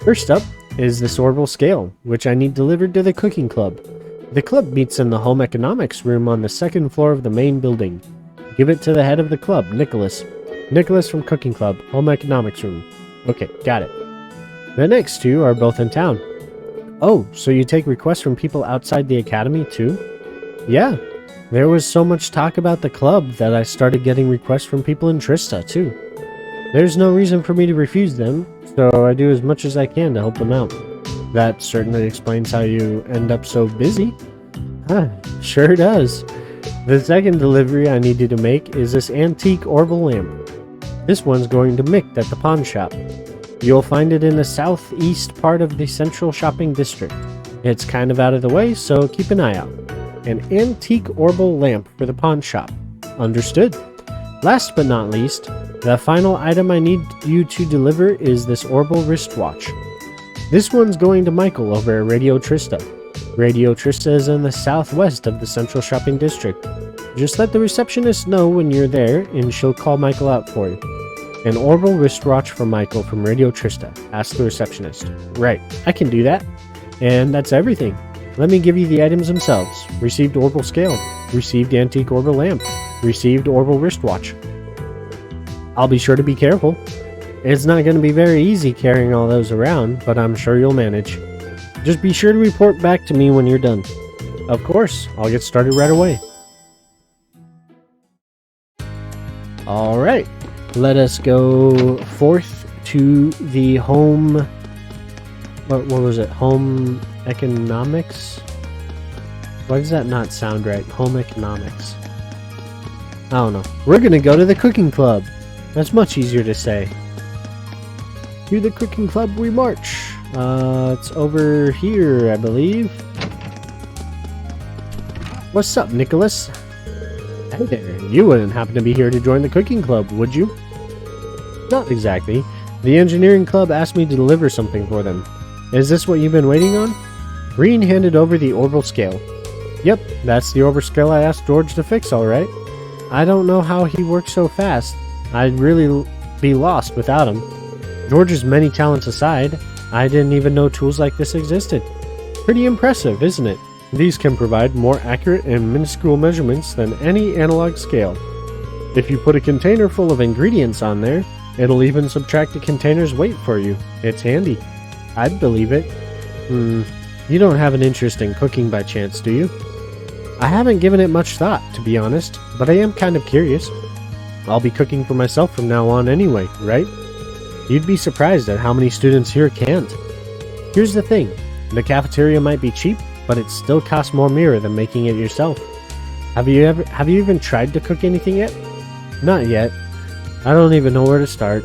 First up is this Orville scale, which I need delivered to the cooking club. The club meets in the home economics room on the 2nd floor of the main building. Give it to the head of the club, Nicholas. Nicholas from Cooking Club, home economics room. Okay, got it. The next 2 are both in town. Oh, so you take requests from people outside the academy too? Yeah, there was so much talk about the club that I started getting requests from people in Trista too. There's no reason for me to refuse them, so I do as much as I can to help them out. That certainly explains how you end up so busy. Sure does. The second delivery I need you to make is this antique Orville lamp. This one's going to Mick at the pawn shop. You'll find it in the southeast part of the central shopping district. It's kind of out of the way, so keep an eye out. An antique Orville lamp for the pawn shop. Understood. Last but not least, the final item I need you to deliver is this Orville wristwatch. This one's going to Michael over at Radio Trista. Radio Trista is in the southwest of the central shopping district. Just let the receptionist know when you're there and she'll call Michael out for you. An Orville wristwatch for Michael from Radio Trista. Ask the receptionist. Right, I can do that. And that's everything. Let me give you the items themselves. Received Orville scale. Received antique Orville lamp. Received Orville wristwatch. I'll be sure to be careful. It's not going to be very easy carrying all those around, but I'm sure you'll manage. Just be sure to report back to me when you're done. Of course, I'll get started right away. Alright, let us go forth to the home... What was it? Home economics? Why does that not sound right? Home economics. I don't know. We're gonna go to the cooking club. That's much easier to say. To the cooking club we march. It's over here, I believe. What's up, Nicholas? Hey there. You wouldn't happen to be here to join the cooking club, would you? Not exactly. The engineering club asked me to deliver something for them. Is this what you've been waiting on? Green handed over the Orville scale. Yep, that's the Orville scale I asked George to fix, alright. I don't know how he works so fast. I'd really be lost without him. George's many talents aside, I didn't even know tools like this existed. Pretty impressive, isn't it? These can provide more accurate and minuscule measurements than any analog scale. If you put a container full of ingredients on there, it'll even subtract the container's weight for you. It's handy. I'd believe it. You don't have an interest in cooking by chance, do you? I haven't given it much thought, to be honest, but I am kind of curious. I'll be cooking for myself from now on anyway, right? You'd be surprised at how many students here can't. Here's the thing, the cafeteria might be cheap, but it still costs more mirror than making it yourself. Have you even tried to cook anything yet? Not yet. I don't even know where to start.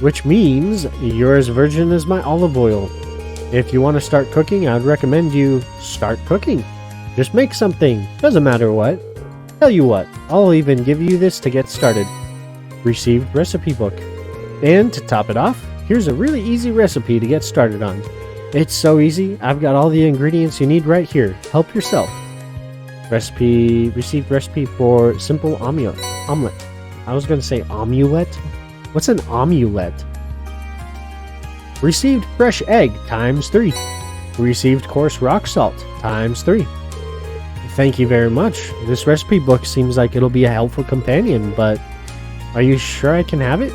Which means you're as virgin as my olive oil. If you want to start cooking, I'd recommend you start cooking. Just make something, doesn't matter what. Tell you what, I'll even give you this to get started. Received recipe book. And to top it off, here's a really easy recipe to get started on. It's so easy, I've got all the ingredients you need right here. Help yourself. Received recipe for simple omelet. I was going to say omelet. What's an omelet? Received fresh egg ×3. Received coarse rock salt ×3. Thank you very much. This recipe book seems like it'll be a helpful companion, but are you sure I can have it?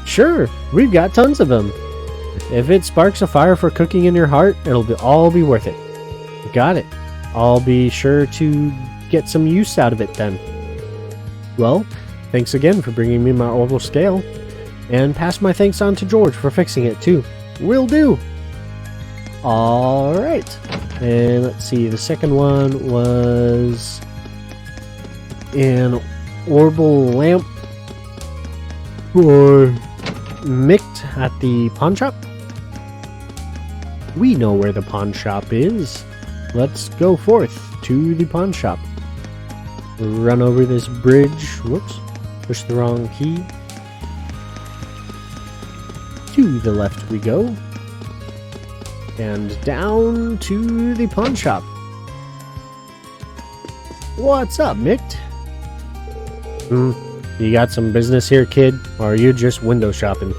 Sure, we've got tons of them. If it sparks a fire for cooking in your heart, it'll all be worth it. Got it. I'll be sure to get some use out of it then. Well, thanks again for bringing me my Orville scale, and pass my thanks on to George for fixing it too. Will do! Alright, and let's see, the second one was an Orville lamp for Mick at the pawn shop. We know where the pawn shop is. Let's go forth to the pawn shop. Run over this bridge. Whoops. Push the wrong key. To the left we go. And down to the pawn shop. What's up, Mick? You got some business here, kid? Or are you just window shopping?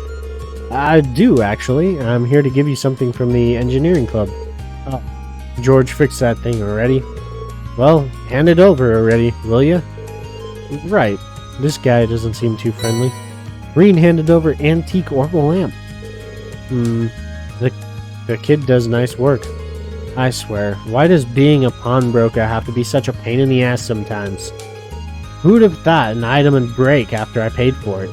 I do, actually. I'm here to give you something from the engineering club. Oh, George fixed that thing already. Well, hand it over already, will ya? Right. This guy doesn't seem too friendly. Green handed over antique Orville lamp. The kid does nice work. I swear, why does being a pawnbroker have to be such a pain in the ass sometimes? Who'd have thought an item would break after I paid for it?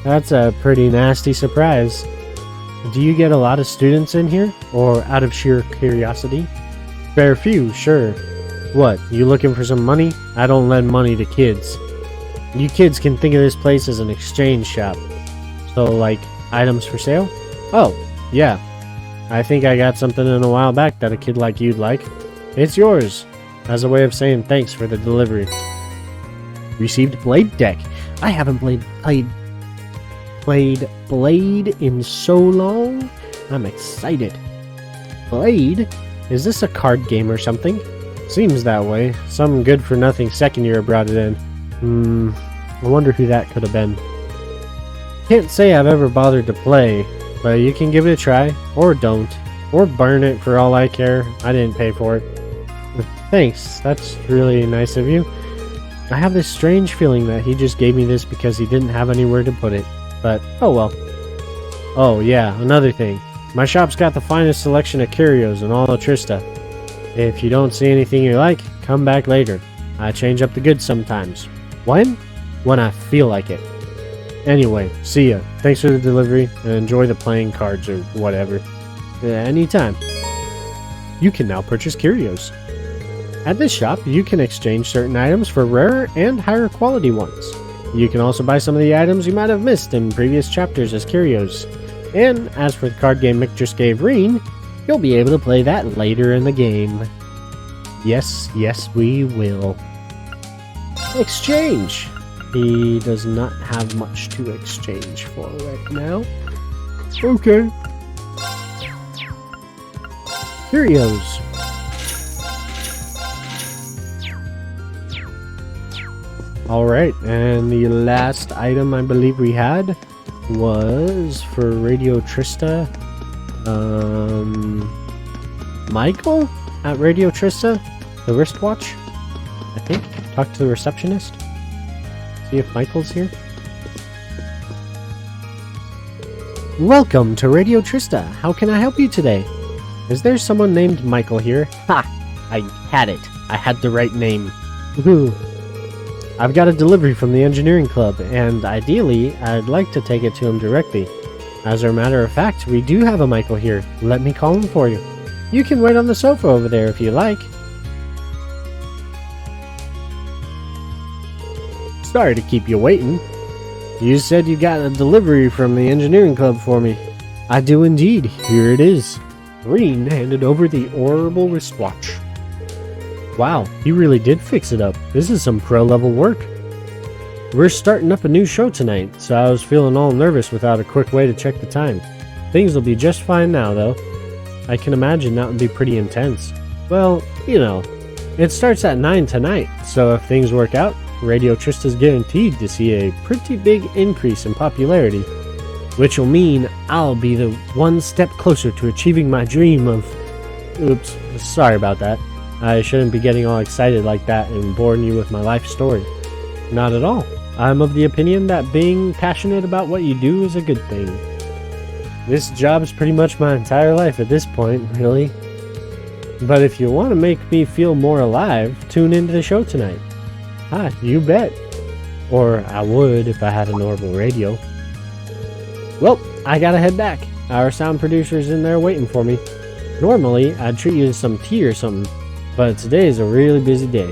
That's a pretty nasty surprise. Do you get a lot of students in here, or out of sheer curiosity? Fair few, sure. What, you looking for some money? I don't lend money to kids. You kids can think of this place as an exchange shop. So, like, items for sale? Oh, yeah. I think I got something in a while back that a kid like you'd like. It's yours, as a way of saying thanks for the delivery. Received Blade deck. I haven't played Blade in so long. I'm excited. Blade? Is this a card game or something? Seems that way. Some good-for-nothing second year brought it in. I wonder who that could have been. Can't say I've ever bothered to play, but you can give it a try, or don't, or burn it for all I care. I didn't pay for it. Thanks, that's really nice of you. I have this strange feeling that he just gave me this because he didn't have anywhere to put it, but oh well. Oh yeah, another thing. My shop's got the finest selection of curios in all of Trista. If you don't see anything you like, come back later. I change up the goods sometimes. When? When I feel like it. Anyway, see ya. Thanks for the delivery, and enjoy the playing cards or whatever. Anytime. You can now purchase curios. At this shop, you can exchange certain items for rarer and higher quality ones. You can also buy some of the items you might have missed in previous chapters as curios. And as for the card game Mick just gave Reen, you'll be able to play that later in the game. Yes, we will. Exchange! He does not have much to exchange for right now. Okay. Curios. Alright, and the last item I believe we had was for Radio Trista. Michael at Radio Trista, the wristwatch, I think. Talk to the receptionist. See if Michael's here. Welcome to Radio Trista. How can I help you today? Is there someone named Michael here? Ha! I had it. I had the right name. Woohoo! I've got a delivery from the engineering club, and ideally, I'd like to take it to him directly. As a matter of fact, we do have a Michael here. Let me call him for you. You can wait on the sofa over there if you like. Sorry to keep you waiting. You said you got a delivery from the engineering club for me. I do indeed. Here it is. Green handed over the Orville wristwatch. Wow, he really did fix it up. This is some pro-level work. We're starting up a new show tonight, so I was feeling all nervous without a quick way to check the time. Things will be just fine now, though. I can imagine that would be pretty intense. Well, you know, it starts at 9 tonight, so if things work out, Radio Trista's guaranteed to see a pretty big increase in popularity, which will mean I'll be the one step closer to achieving my dream of... Oops, sorry about that. I shouldn't be getting all excited like that and boring you with my life story. Not at all. I'm of the opinion that being passionate about what you do is a good thing. This job is pretty much my entire life at this point, really. But if you want to make me feel more alive, tune into the show tonight. Ah, you bet. Or I would if I had an Orville radio. Well, I gotta head back. Our sound producer's in there waiting for me. Normally, I'd treat you to some tea or something, but today is a really busy day.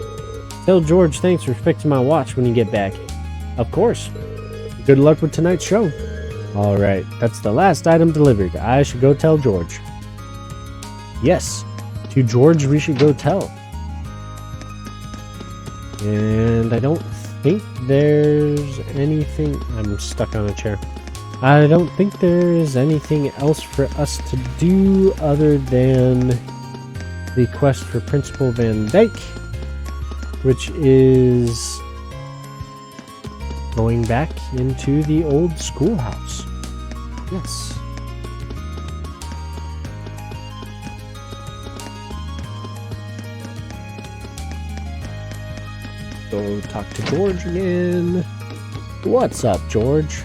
Tell George thanks for fixing my watch when you get back. Of course. Good luck with tonight's show. Alright, that's the last item delivered. I should go tell George. Yes, to George we should go tell. And I don't think there's anything... I'm stuck on a chair. I don't think there is anything else for us to do other than the quest for Principal Van Dyke which is going back into the old schoolhouse. Yes. Go talk to George again. What's up, George?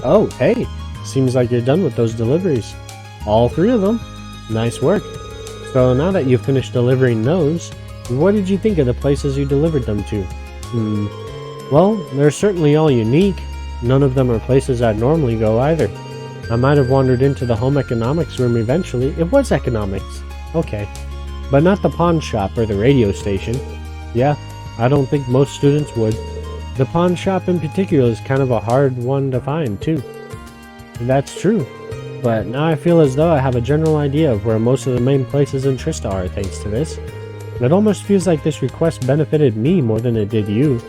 Oh, hey. Seems like you're done with those deliveries. All 3 of them. Nice work. So now that you've finished delivering those, what did you think of the places you delivered them to? Well, they're certainly all unique. None of them are places I'd normally go either. I might have wandered into the home economics room eventually. It was economics. Okay. But not the pawn shop or the radio station. Yeah, I don't think most students would. The pawn shop in particular is kind of a hard one to find, too. That's true. But now I feel as though I have a general idea of where most of the main places in Trista are thanks to this. It almost feels like this request benefited me more than it did you.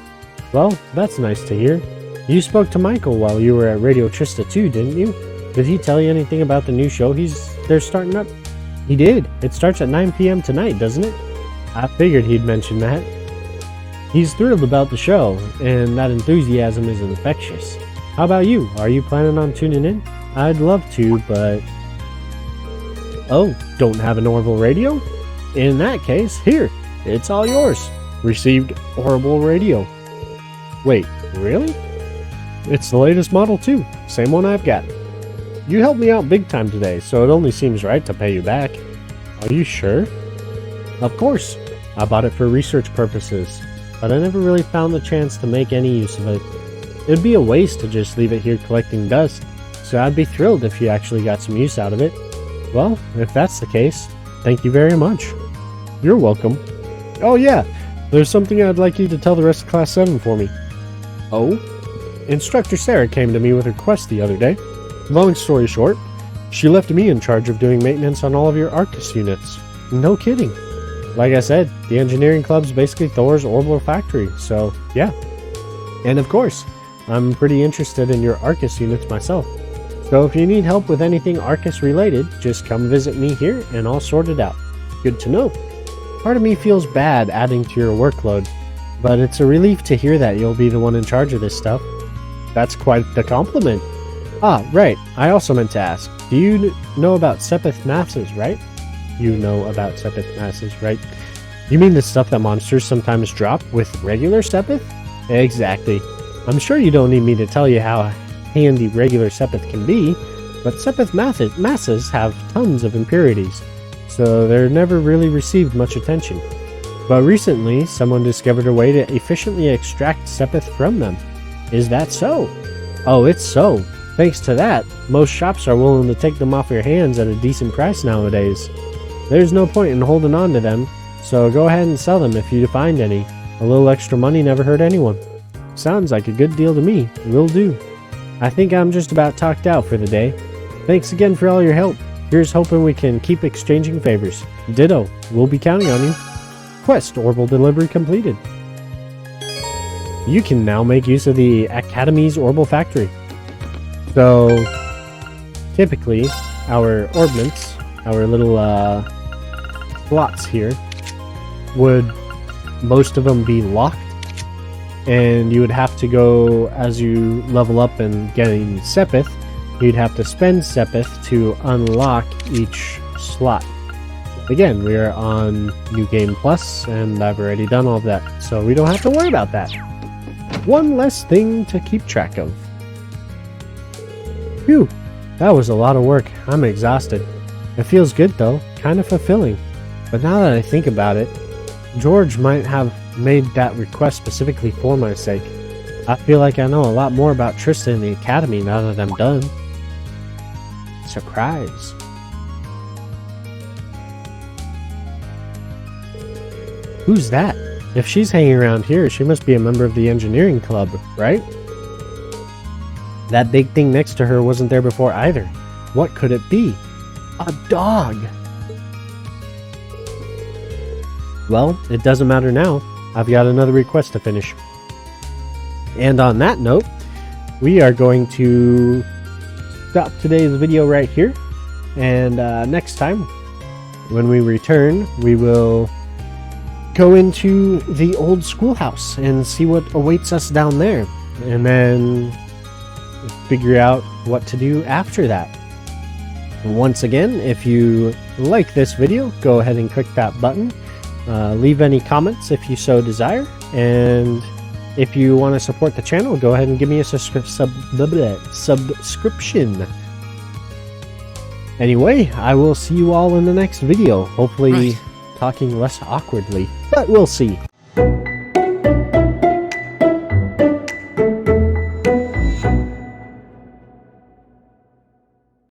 Well, that's nice to hear. You spoke to Michael while you were at Radio Trista too, didn't you? Did he tell you anything about the new show they're starting up? He did. It starts at 9 p.m. tonight, doesn't it? I figured he'd mention that. He's thrilled about the show, and that enthusiasm is infectious. How about you? Are you planning on tuning in? I'd love to, but... Oh, don't have an Orville radio? In that case, here, it's all yours. Received Orville radio. Wait, really? It's the latest model too, same one I've got. You helped me out big time today, so it only seems right to pay you back. Are you sure? Of course. I bought it for research purposes, but I never really found the chance to make any use of it. It'd be a waste to just leave it here collecting dust, so I'd be thrilled if you actually got some use out of it. Well, if that's the case, thank you very much. You're welcome. Oh yeah, there's something I'd like you to tell the rest of Class 7 for me. Oh? Instructor Sarah came to me with a request the other day. Long story short, she left me in charge of doing maintenance on all of your Arcus units. No kidding. Like I said, the engineering club's basically Thor's Orville factory, so yeah. And of course, I'm pretty interested in your Arcus units myself. So if you need help with anything Arcus related, just come visit me here and I'll sort it out. Good to know. Part of me feels bad adding to your workload, but it's a relief to hear that you'll be the one in charge of this stuff. That's quite the compliment. Ah, right, I also meant to ask, do you know about Sepith masses, right? You know about Sepith masses, right? You mean the stuff that monsters sometimes drop with regular Sepith? Exactly. I'm sure you don't need me to tell you how handy regular Sepith can be, but Sepith masses have tons of impurities, so they're never really received much attention. But recently, someone discovered a way to efficiently extract Sepith from them. Is that so? Oh, it's so. Thanks to that, most shops are willing to take them off your hands at a decent price nowadays. There's no point in holding on to them, so go ahead and sell them if you find any. A little extra money never hurt anyone. Sounds like a good deal to me. Will do. I think I'm just about talked out for the day. Thanks again for all your help. Here's hoping we can keep exchanging favors. Ditto. We'll be counting on you. Quest Orville delivery completed. You can now make use of the Academy's Orville factory. So, typically, our orbments, our little slots here, would most of them be locked, and you would have to go, as you level up and getting Sepith, you'd have to spend Sepith to unlock each slot. Again, we are on New Game Plus, and I've already done all of that, so we don't have to worry about that. One less thing to keep track of. Phew, that was a lot of work. I'm exhausted. It feels good though, kind of fulfilling. But now that I think about it, George might have made that request specifically for my sake. I feel like I know a lot more about Trista and the Academy now that I'm done. Surprise. Who's that? If she's hanging around here, she must be a member of the engineering club, right? That big thing next to her wasn't there before either. What could it be? A dog! Well, it doesn't matter now. I've got another request to finish. And on that note, we are going to stop today's video right here. And next time, when we return, we will go into the old schoolhouse and see what awaits us down there, and then figure out what to do after that. Once again, if you like this video, go ahead and click that button. Leave any comments if you so desire, and if you want to support the channel, go ahead and give me a subscription. Anyway, I will see you all in the next video, hopefully talking less awkwardly, but we'll see.